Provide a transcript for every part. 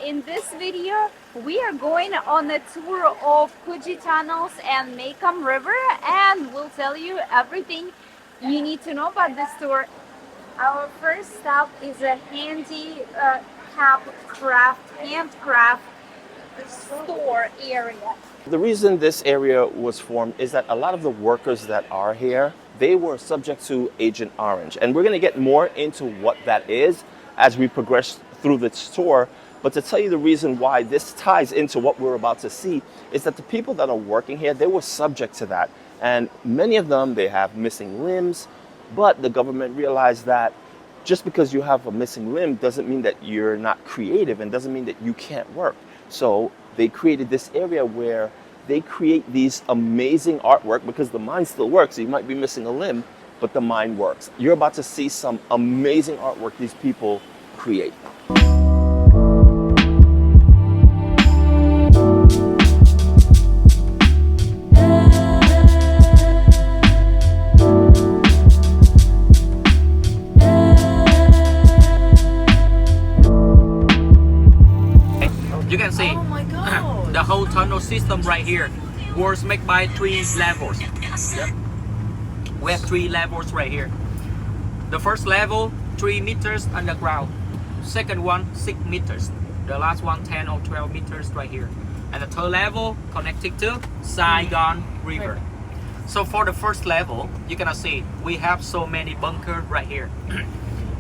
in this video, we are going on a tour of Fuji tunnels and Mekong River, and we'll tell you everything you need to know about this tour. Our first stop is a handcraft store area. The reason this area was formed is that a lot of the workers that are here, they were subject to Agent Orange. And we're going to get more into what that is as we progress through this tour. But to tell you the reason why this ties into what we're about to see is that the people that are working here, they were subject to that. And many of them, they have missing limbs, but the government realized that just because you have a missing limb doesn't mean that you're not creative and doesn't mean that you can't work. So they created this area where they create these amazing artwork because the mind still works. You might be missing a limb, but the mind works. You're about to see some amazing artwork these people create. You can see the whole tunnel system right here was made by 3 levels. Yep. We have 3 levels right here. The first level 3 meters underground, second one 6 meters, the last one 10 or 12 meters right here, and the third level connecting to Saigon River. So for the first level, you can see we have so many bunkers right here.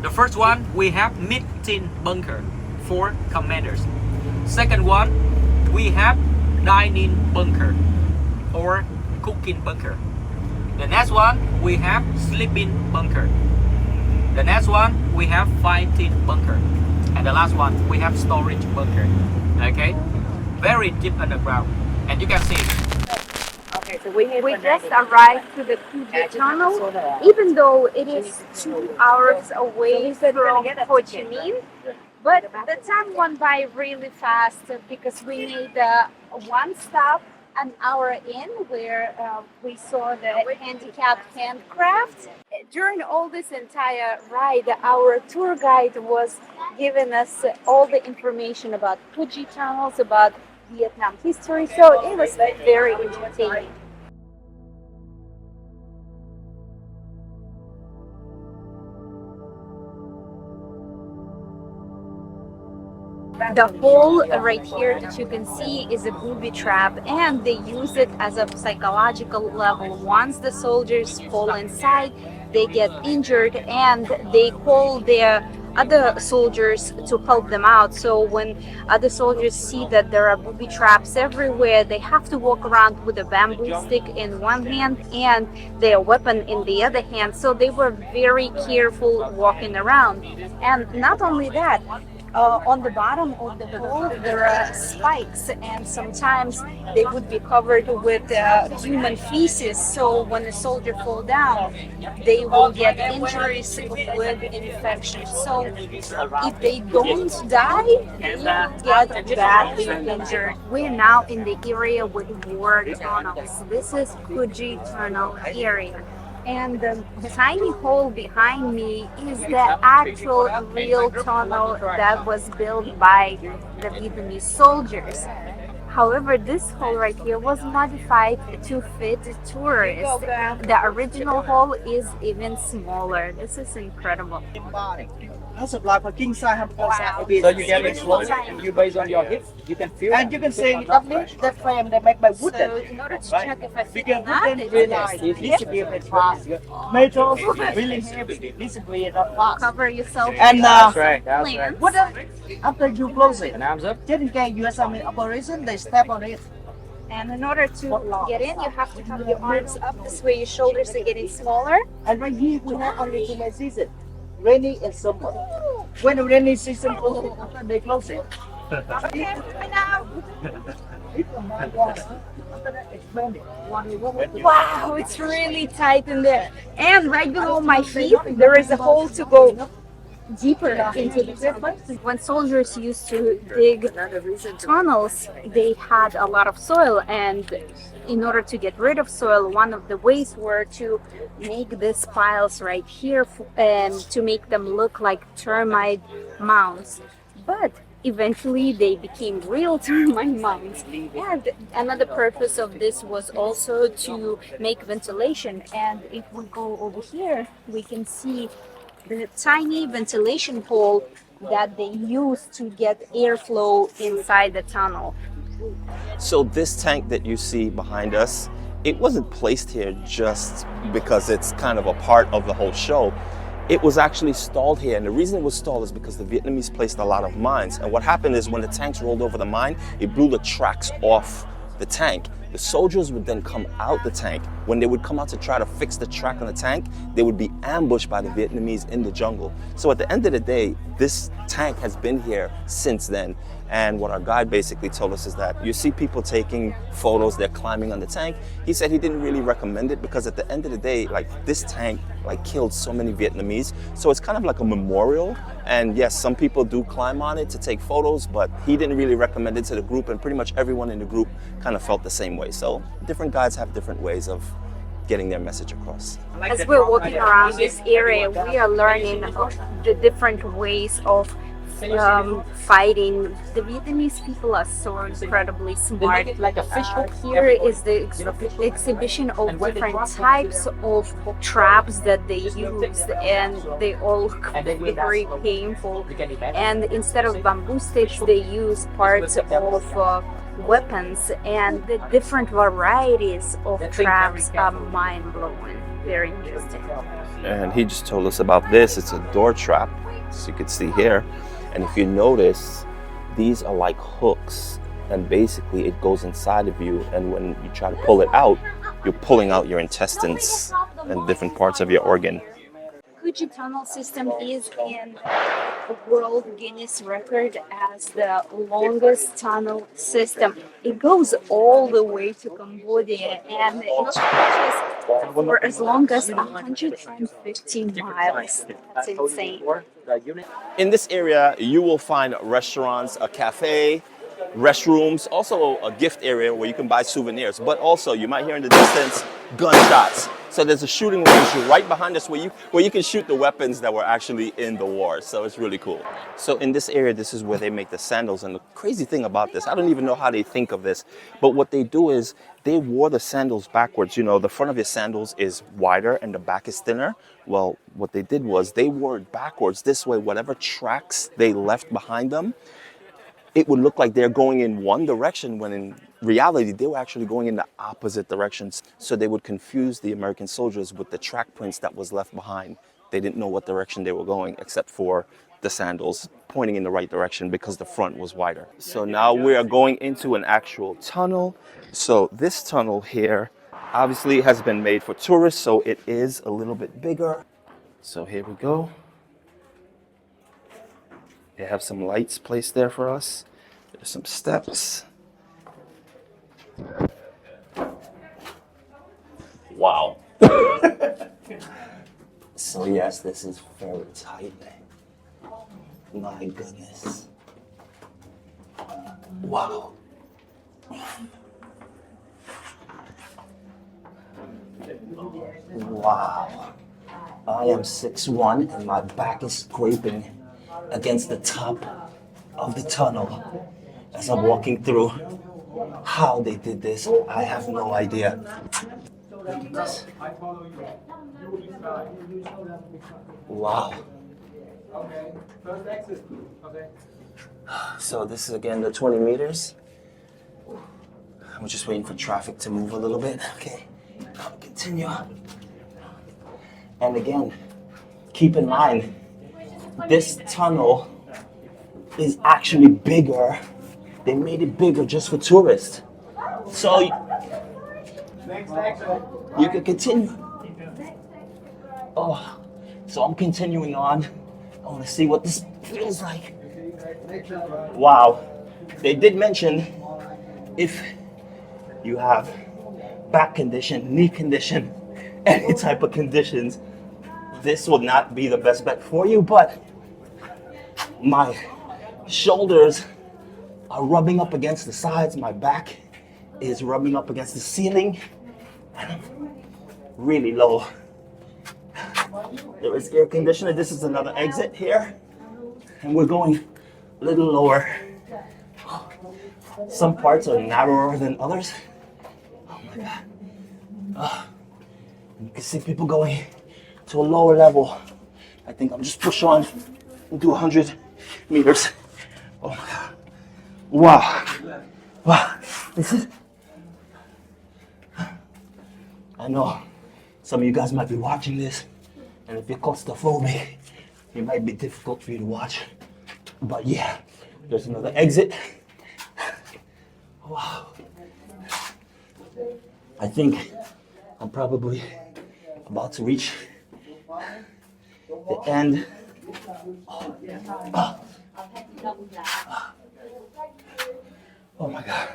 The first one we have mid-tin bunker for commanders. Second one, we have dining bunker or cooking bunker. The next one, we have sleeping bunker. The next one, we have fighting bunker. And the last one, we have storage bunker. Okay, very deep underground. And you can see. Okay, so we just arrived to the Viet tunnel, even though it is 2 hours away from Ho Chi Minh. But the time went by really fast because we made one stop an hour in where we saw the handicapped handcraft. During all this entire ride, our tour guide was giving us all the information about Fuji tunnels, about Vietnam history, so it was very entertaining. The hole right here that you can see is a booby trap, and they use it as a psychological level. Once the soldiers fall inside, they get injured and they call their other soldiers to help them out. So when other soldiers see that there are booby traps everywhere, they have to walk around with a bamboo stick in one hand and their weapon in the other hand. So they were very careful walking around. And not only that, on the bottom of the hole there are spikes, and sometimes they would be covered with human feces, so when a soldier fall down they will get injuries with infection. So if they don't die, they get badly injured. We're now in the area with war tunnels. This is Fuji tunnel area. And the tiny hole behind me is the actual real tunnel that was built by the Vietnamese soldiers. However, this hole right here was modified to fit tourists. The original hole is even smaller. This is incredible. That's a block for king size and four size. So you get it slowly, you based on your hips, you can feel. And you can see that frame they make by wooden. So in order to check if I fit Because or not, wooden really nice. This should be a bit fast. Metal really heavy. This should be not fast. cover yourself And That's right. what after you close it, And arms up. just in case you have some operation, they step on it. And in order to get in, you have to have your arms up. This way your shoulders are getting smaller. And right here we have only 2 seasons, rainy and summer. When the rainy season goes, after they close it. Okay, bye now. Wow, it's really tight in there. And right below my feet, there is a hole to go deeper into the tunnel. When soldiers used to dig tunnels, they had a lot of soil, and in order to get rid of soil, one of the ways were to make these piles right here and to make them look like termite mounds. But eventually they became real termite mounds. And another purpose of this was also to make ventilation. And if we go over here, we can see the tiny ventilation hole that they use to get airflow inside the tunnel. So this tank that you see behind us, it wasn't placed here just because it's kind of a part of the whole show. It was actually stalled here, and the reason it was stalled is because the Vietnamese placed a lot of mines. And what happened is when the tanks rolled over the mine, it blew the tracks off the tank. The soldiers would then come out the tank. When they would come out to try to fix the track on the tank, they would be ambushed by the Vietnamese in the jungle. So at the end of the day, this tank has been here since then. And what our guide basically told us is that you see people taking photos, they're climbing on the tank. He said he didn't really recommend it because at the end of the day, like this tank killed so many Vietnamese. So it's kind of like a memorial. And yes, some people do climb on it to take photos, but he didn't really recommend it to the group, and pretty much everyone in the group kind of felt the same way. So different guides have different ways of getting their message across. As we're walking around this area, we are learning of the different ways of fighting. The Vietnamese people are so incredibly smart. Here is the exhibition of different types of traps that they use, and they all very painful. And instead of bamboo sticks, they use parts of weapons, and the different varieties of traps are mind-blowing. Very interesting. And he just told us about this. It's a door trap, as you can see here. And if you notice, these are like hooks, and basically it goes inside of you, and when you try to pull it out, you're pulling out your intestines and different parts of your organ. Fuji tunnel system is in a World Guinness record as the longest tunnel system. It goes all the way to Cambodia, and it stretches for as long as 150 miles. That's insane. In this area, you will find restaurants, a cafe, restrooms, also a gift area where you can buy souvenirs, but also you might hear in the distance gunshots. So there's a shooting range right behind us where you can shoot the weapons that were actually in the war. So it's really cool. So in this area, this is where they make the sandals. And the crazy thing about this, I don't even know how they think of this, but what they do is they wore the sandals backwards. You know, the front of your sandals is wider and the back is thinner. Well, what they did was they wore it backwards. This way, whatever tracks they left behind them, it would look like they're going in one direction when in reality, they were actually going in the opposite directions. So they would confuse the American soldiers with the track prints that was left behind. They didn't know what direction they were going except for the sandals pointing in the right direction because the front was wider. So now we are going into an actual tunnel. So this tunnel here obviously has been made for tourists, so it is a little bit bigger. So here we go. They have some lights placed there for us. There's some steps. Wow. So yes, this is very tight. My goodness. Wow. Wow. I am 6'1" and my back is scraping against the top of the tunnel as I'm walking through. How they did this, I have no idea. Wow. So this is again the 20 meters. I'm just waiting for traffic to move a little bit. Okay, I'll continue. And again, keep in mind, this tunnel is actually bigger. They made it bigger just for tourists. So you can continue. Oh, so I'm continuing on. I want to see what this feels like. Wow. They did mention if you have back condition, knee condition, any type of conditions, this will not be the best bet for you, but my shoulders are rubbing up against the sides, my back is rubbing up against the ceiling, and I'm really low. There is air conditioner. This is another exit here, and we're going a little lower. Some parts are narrower than others. Oh my God. You can see people going to a lower level. I think I'm just push on and do 100 meters. Oh my God. Wow. Wow. This is, I know some of you guys might be watching this, and if you're claustrophobic, it might be difficult for you to watch. But yeah, there's another exit. Wow. I think I'm probably about to reach the end. Oh my God.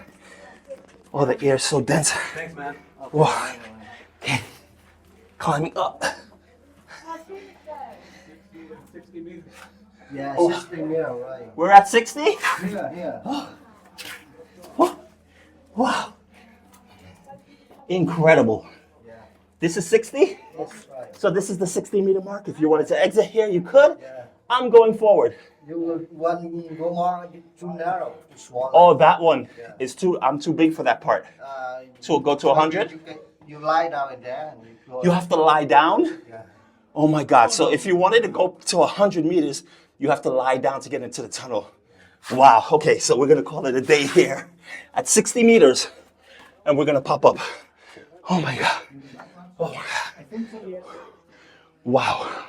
Oh, the air is so dense. Thanks, man. Whoa. Okay. Climbing up. 60 meters. Yeah, Oh. 60 meter, right. We're at 60? Here. Wow. Incredible. Yeah, This is 60? that's right. So this is the 60-meter mark. If you wanted to exit here, you could. Yeah. I'm going forward. You will want go more too narrow, too small. Oh, that one Yeah. is I'm too big for that part. To go to so 100? You lie down in there and you go. You have to lie down? Yeah. Oh my God. So if you wanted to go to 100 meters, you have to lie down to get into the tunnel. Wow. Okay, so we're going to call it a day here at 60 meters, and we're going to pop up. Oh my God. Oh my God. Wow.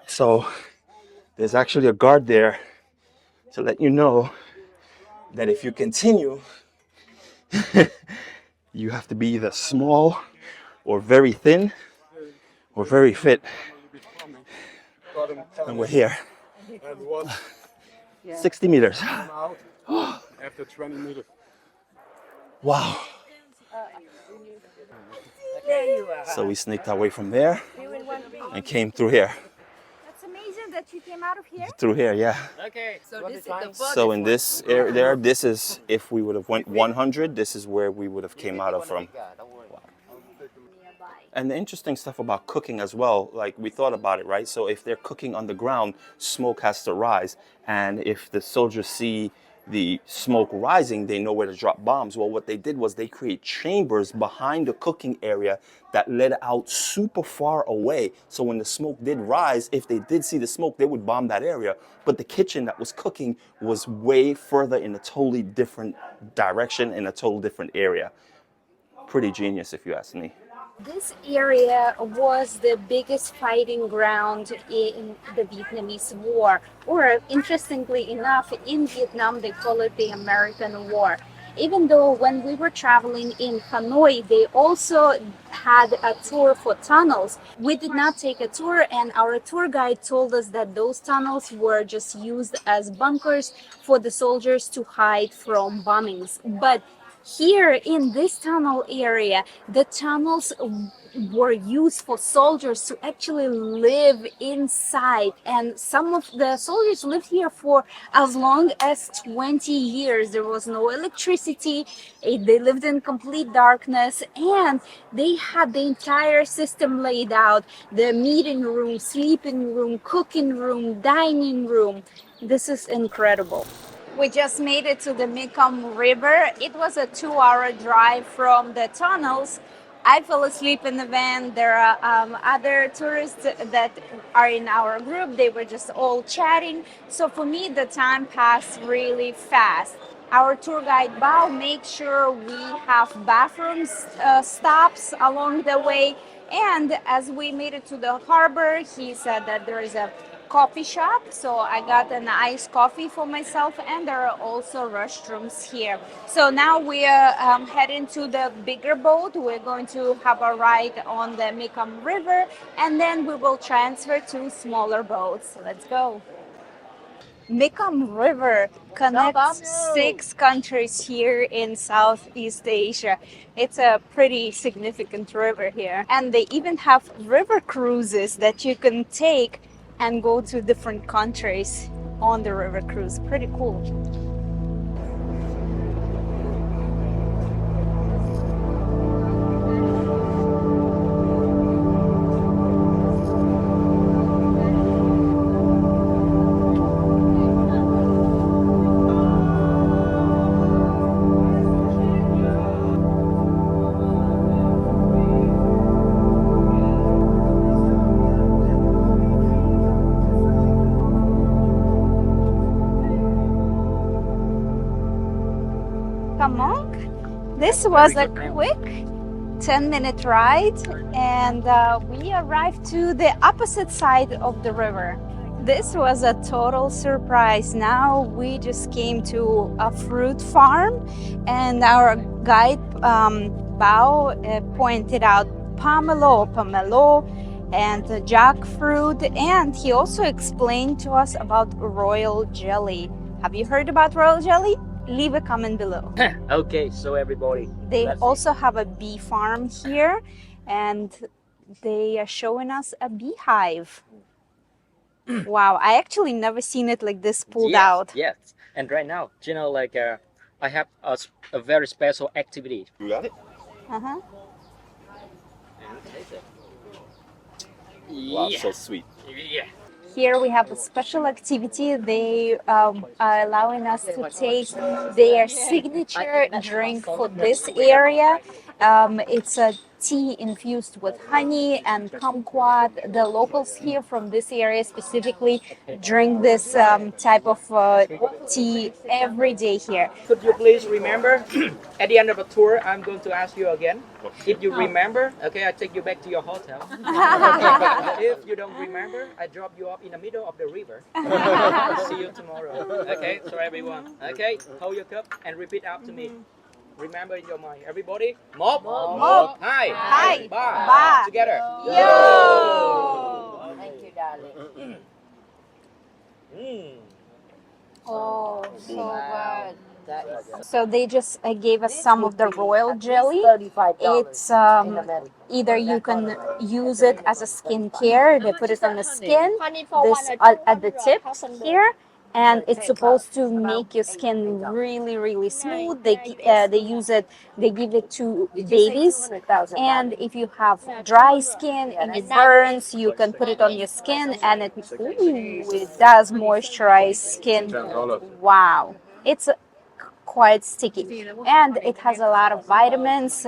So there's actually a guard there to let you know that if you continue, you have to be either small or very thin or very fit. And we're here. And was 60 meters. out after 20 meters. Wow. So we sneaked our way from there and came through here. That's amazing that you came out of here. Through here, yeah. So this is the boat. So in this area there, this is if we would have went 100, this is where we would have came out of from. And the interesting stuff about cooking as well, like we thought about it, right? So if they're cooking underground, smoke has to rise. And if the soldiers see the smoke rising, they know where to drop bombs. Well, what they did was they create chambers behind the cooking area that led out super far away. So when the smoke did rise, if they did see the smoke, they would bomb that area. But the kitchen that was cooking was way further in a totally different direction, in a totally different area. Pretty genius, if you ask me. This area was the biggest fighting ground in the Vietnamese War, or interestingly enough, in Vietnam they call it the American War. Even though when we were traveling in Hanoi, they also had a tour for tunnels. We did not take a tour, and our tour guide told us that those tunnels were just used as bunkers for the soldiers to hide from bombings. But here in this tunnel area, the tunnels were used for soldiers to actually live inside, and some of the soldiers lived here for as long as 20 years. There was no electricity, they lived in complete darkness, and they had the entire system laid out: the meeting room, sleeping room, cooking room, dining room. This is incredible. We just made it to the Mekong River. It was a 2-hour drive from the tunnels. I fell asleep in the van. There are other tourists that are in our group. They were just all chatting. So for me, the time passed really fast. Our tour guide Bao made sure we have bathroom stops along the way. And as we made it to the harbor, he said that there is a coffee shop, so I got an iced coffee for myself, and there are also restrooms here. So now we are heading to the bigger boat. We're going to have a ride on the Mekong River, and then we will transfer to smaller boats. Let's go. Mekong River connects 6 countries here in Southeast Asia. It's a pretty significant river here, and they even have river cruises that you can take and go to different countries on the river cruise. Pretty cool. Kamong. This was a quick 10-minute ride, and we arrived to the opposite side of the river. This was a total surprise. Now we just came to a fruit farm, and our guide Bao pointed out pomelo, and jackfruit, and he also explained to us about royal jelly. Have you heard about royal jelly? Leave a comment below. Okay, so everybody. They let's also have a bee farm here, and they are showing us a beehive. Wow, I actually never seen it like this pulled out. Yes. And right now, like I have a very special activity. You got it? Uh-huh. Wow, Yeah. so sweet. Yeah. Here we have a special activity. They are allowing us to taste their signature drink for this area. It's a tea infused with honey and kumquat. The locals here from this area specifically drink this type of tea every day here. Could you please remember at the end of the tour, I'm going to ask you again. If you remember, okay, I take you back to your hotel. If you don't remember, I drop you off in the middle of the river. See you tomorrow. Okay, so everyone, okay, hold your cup and repeat after me. Remember in your mind, everybody. Mop, Mop. hi, Hi. ba, Ba. together. Yo! Thank you, darling. Oh, so good. That is So they just gave us some of the royal jelly. $35 It's in America. either you can use it as a skincare. They put it on the skin, this at the tips here, and it's supposed to make your skin really, really smooth. They use it. They give it to babies, and if you have dry skin and it burns, you can put it on your skin, and it does moisturize skin. Wow, it's quite sticky, and it has a lot of vitamins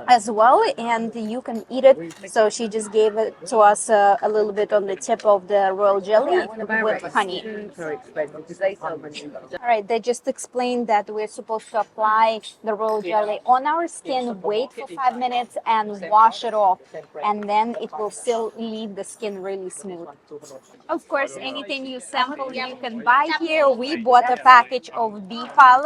as well, and you can eat it. So she just gave it to us a little bit on the tip of the royal jelly with honey. All right, they just explained that we're supposed to apply the royal jelly on our skin, wait for 5 minutes, and wash it off, and then it will still leave the skin really smooth. Of course, anything you sample you can buy here. We bought a package of beef pollen,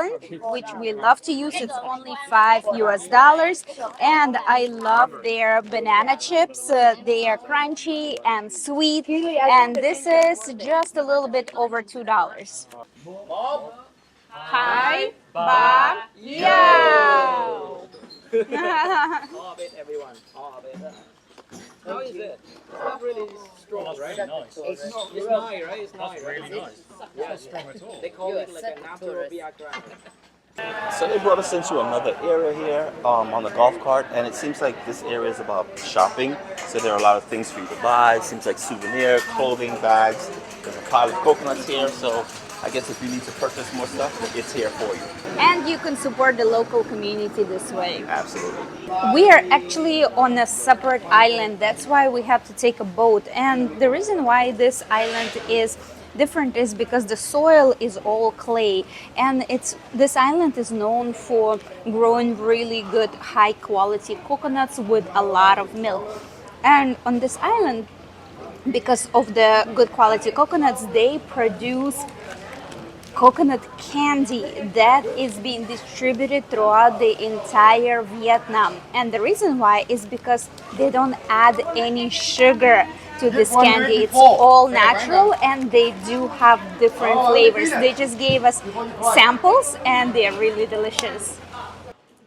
which we love to use. It's only $5, and I love their banana chips. They are crunchy and sweet, and this is just a little bit over $2. Hi, ba, yow. All of it, everyone. All of it. How is it? It's not really strong, right? It's nice, right? It's nice. Really nice. Yeah, strong at all. They call it like a natural Viet. So they brought us into another area here on the golf cart, and it seems like this area is about shopping. So there are a lot of things for you to buy. It seems like souvenir, clothing, bags. There's a pile of coconuts here, so I guess if you need to purchase more stuff, it's here for you. And you can support the local community this way. Absolutely. We are actually on a separate island. That's why we have to take a boat. And the reason why this island is different is because the soil is all clay, and this island is known for growing really good high quality coconuts with a lot of milk. And on this island, because of the good quality coconuts, they produce coconut candy that is being distributed throughout the entire Vietnam. And the reason why is because they don't add any sugar to this candy. It's all natural, and they do have different flavors. They just gave us samples, and they're really delicious.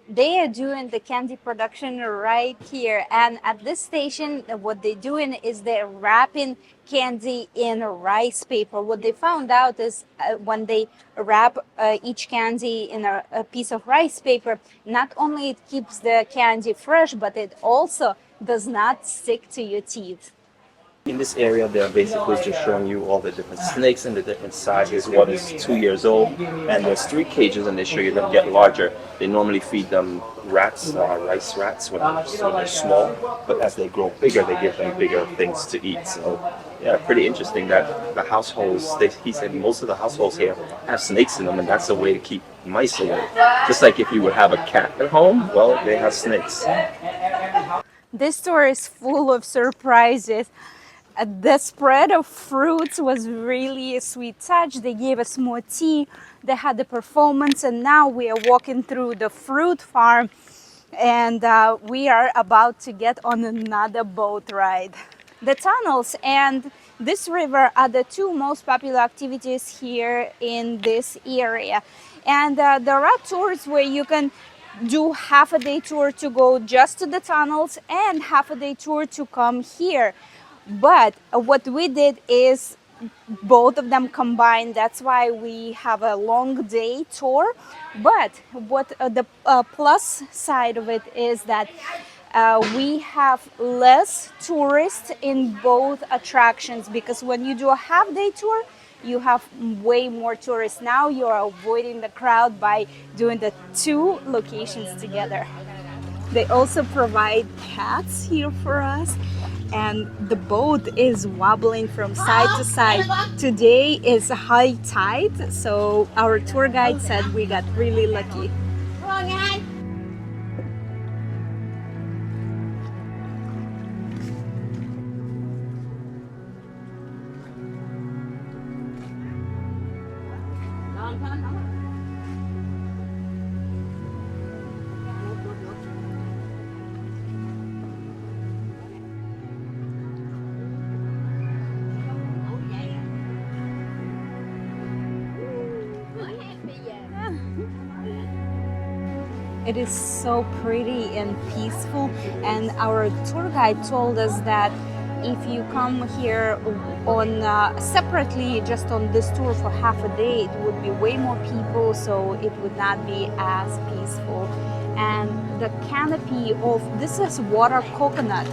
They are doing the candy production right here, and at this station what they're doing is they're wrapping candy in rice paper. What they found out is when they wrap each candy in a piece of rice paper, not only it keeps the candy fresh, but it also does not stick to your teeth. In this area, they're basically just showing you all the different snakes and the different sizes. One is 2 years old, and there's 3 cages, and they show you them get larger. They normally feed them rats, rice rats, when they're small, but as they grow bigger, they give them bigger things to eat. So Yeah, pretty interesting that the households, he said most of the households here have snakes in them, and that's a way to keep mice away. Just like if you would have a cat at home, well, they have snakes. This store is full of surprises. The spread of fruits was really a sweet touch. They gave us more tea, they had the performance, and now we are walking through the fruit farm, and we are about to get on another boat ride. The tunnels and this river are the two most popular activities here in this area. And there are tours where you can do half a day tour to go just to the tunnels and half a day tour to come here. But what we did is both of them combined. That's why we have a long day tour. But what the plus side of it is that we have less tourists in both attractions, because when you do a half-day tour, you have way more tourists. Now you're avoiding the crowd by doing the two locations together. They also provide cats here for us, and the boat is wobbling from side to side. Today is high tide, so our tour guide said we got really lucky. It is so pretty and peaceful, and our tour guide told us that if you come here on separately just on this tour for half a day, it would be way more people, so it would not be as peaceful. And the canopy of this is water coconut.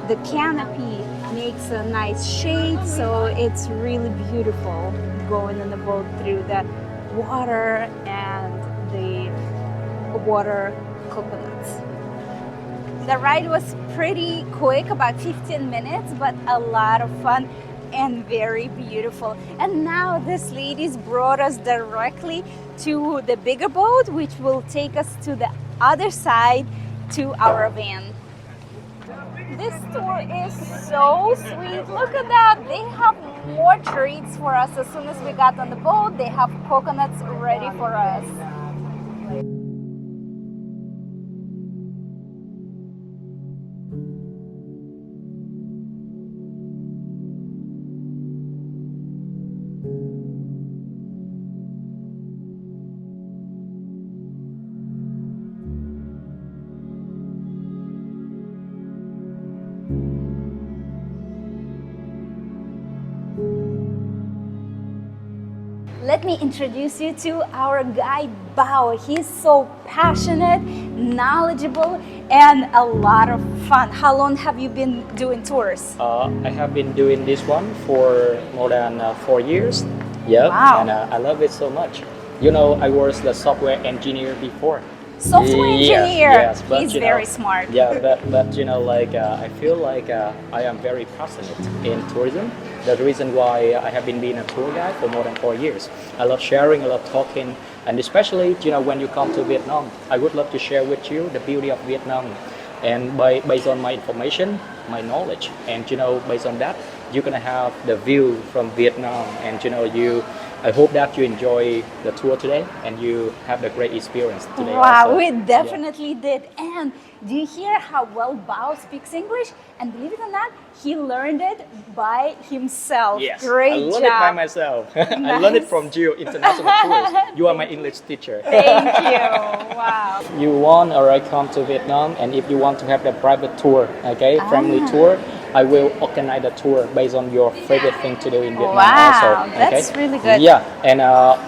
The canopy makes a nice shade, so it's really beautiful going in the boat through the water and the water coconuts. The ride was pretty quick, about 15 minutes, but a lot of fun and very beautiful. And now these ladies brought us directly to the bigger boat, which will take us to the other side to our van. This tour is so sweet. Look at that. They have more treats for us. As soon as we got on the boat, they have coconuts ready for us. Let me introduce you to our guide, Bao. He's so passionate, knowledgeable, and a lot of fun. How long have you been doing tours? I have been doing this one for more than 4 years. Yeah, Wow. and I love it so much. You know, I was the software engineer before. Software engineer. Yes, but He's you know, very smart. Yeah, but you know, like I feel like I am very passionate in tourism. The reason why I have been being a tour guide for more than 4 years. I love sharing, I love talking, and especially, you know, when you come to Vietnam, I would love to share with you the beauty of Vietnam. And based on my information, my knowledge, and you know, based on that, you're gonna have the view from Vietnam, and you know, I hope that you enjoy the tour today and you have the great experience today. Wow, also. we definitely did. And do you hear how well Bao speaks English? And believe it or not, he learned it by himself. Yes, Great I learned job. it by myself. I learned it from Jill, international tourist. You are my English teacher. Thank you. Wow. You want or I come to Vietnam, and if you want to have the private tour, okay, family tour, I will organize the tour based on your favorite thing to do in Vietnam. Wow, also, okay? that's really good. Yeah, and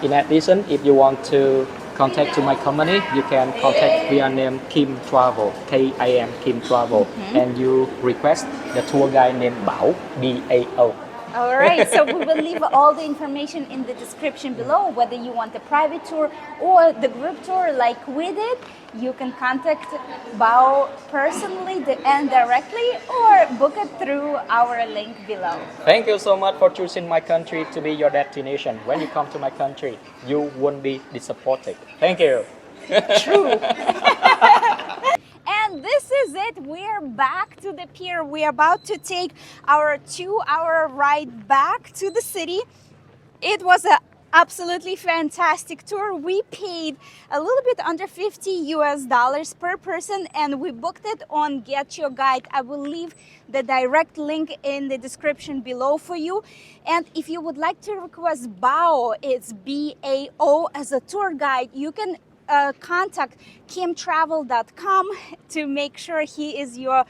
in addition, if you want to contact to my company, you can contact via name Kim Travel, Kim Kim Travel, and you request the tour guide named Bao, B-A-O. All right, so we will leave all the information in the description below. Whether you want a private tour or the group tour like we did, you can contact Bao personally and directly or book it through our link below. Thank you so much for choosing my country to be your destination. When you come to my country, you won't be disappointed. Thank you. True. And this is it. We're back to the pier. We're about to take our 2-hour ride back to the city. It was a absolutely fantastic tour. We paid a little bit under $50 per person and we booked it on Get Your Guide. I will leave the direct link in the description below for you. And if you would like to request Bao, it's BAO as a tour guide, you can contact kimtravel.com to make sure he is your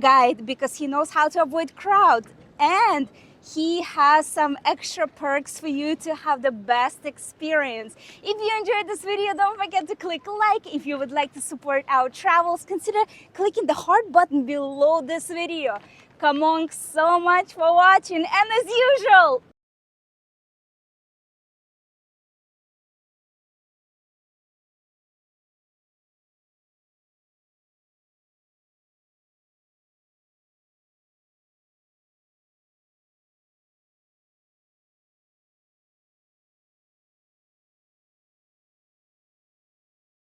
guide because he knows how to avoid crowds. And he has some extra perks for you to have the best experience. If you enjoyed this video, don't forget to click like. If you would like to support our travels, consider clicking the heart button below this video. Come on, so much for watching, and as usual,